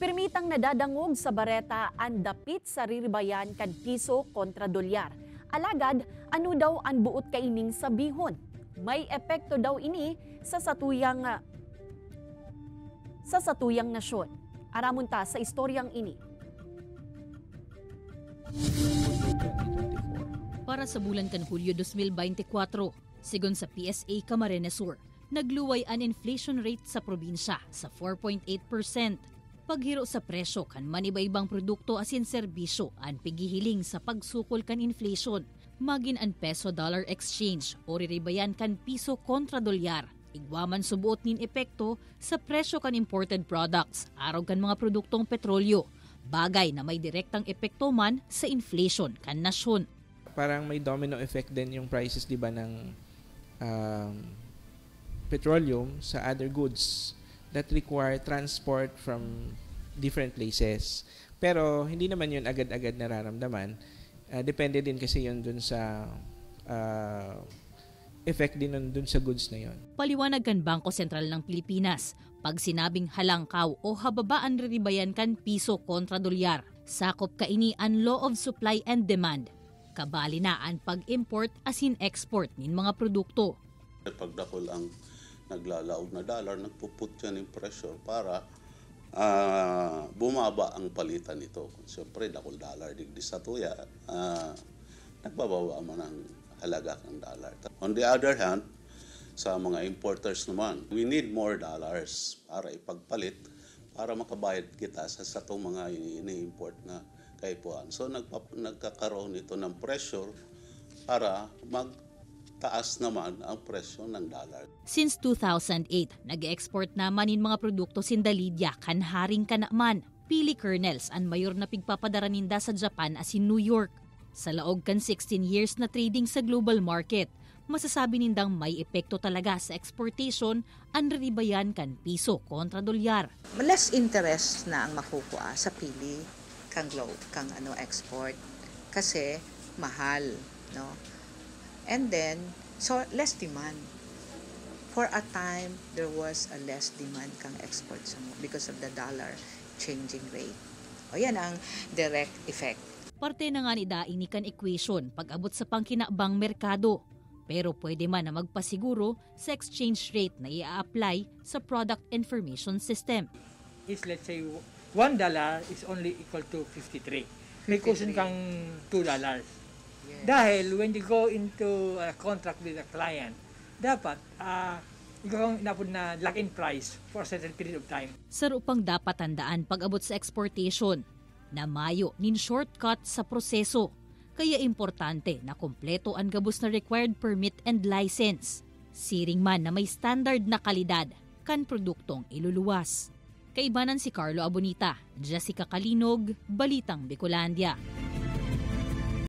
Permitang nadadangog sa bareta ang dapit sa riribayan kan piso kontra dolyar. Alagad, ano daw ang buot kaining sabihon? May epekto daw ini sa satuyang nasyon. Aramon ta sa istoryang ini. Para sa bulan kan Hulyo 2024, sigon sa PSA Camarines Sur, nagluway ang inflation rate sa probinsya sa 4.8%. Paghiro sa presyo kan maniba-ibang produkto asin serbisyo ang pigihiling sa pagsukol kan inflation, magin ang peso-dollar exchange o riribayan kan piso kontra dolyar. Igwaman subuot nin epekto sa presyo kan imported products, araw kan mga produktong petrolyo, bagay na may direktang epekto man sa inflation kan nasyon. Parang may domino effect din yung prices, di ba, ng petroleum sa other goods that require transport from different places. Pero hindi naman yun agad-agad nararamdaman. Depende din kasi yun dun sa effect din dun sa goods na yun. Paliwanag kan Bangko Sentral ng Pilipinas, pag sinabing halangkaw o hababaan riribayan kan piso kontra dolyar, sakop kaini ang law of supply and demand. Kabali na ang pag-import asin export nin mga produkto. Pagdakol ang naglalaog na dollar, nagpuput yan yung pressure para bumaba ang palitan nito. Siyempre, dakol dollar digdi sa tuya, nagbabawa mo ng halaga ng dollar. On the other hand, sa mga importers naman, we need more dollars para ipagpalit, para makabayad kita sa itong mga ini-import na kaipuan. So, nagkakaroon ito ng pressure para taas naman ang presyo ng dollar. Since 2008, nag-export naman in mga produkto sindalidya kan haring kanaman. Pili kernels ang mayor na pigpapadara ninda sa Japan asin New York. Sa laog kan 16 years na trading sa global market, masasabi nindang may epekto talaga sa exportation ang ribayan kan piso kontra dolyar. Less interest na ang makukuha sa pili kang export kasi mahal, no? And then, so less demand. For a time, there was a less demand kang export because of the dollar changing rate. O yan ang direct effect. Parte na nga ni daing kan equation pag-abot sa pangkinabang merkado. Pero pwede man na magpasiguro sa exchange rate na i-apply sa Product Information System. Is let's say $1 is only equal to 53. May kusun kang $2. Yes. Dahil when you go into a contract with a client, dapat ikaw ang inapod na lock-in price for a certain period of time. Sarupang dapat tandaan pag-abot sa exportation na mayo nin shortcut sa proseso. Kaya importante na kompleto ang gabos na required permit and license. Siring man na may standard na kalidad kan produktong iluluwas. Kaibanan si Carlo Abonita, Jessica Kalinog, Balitang Bicolandia.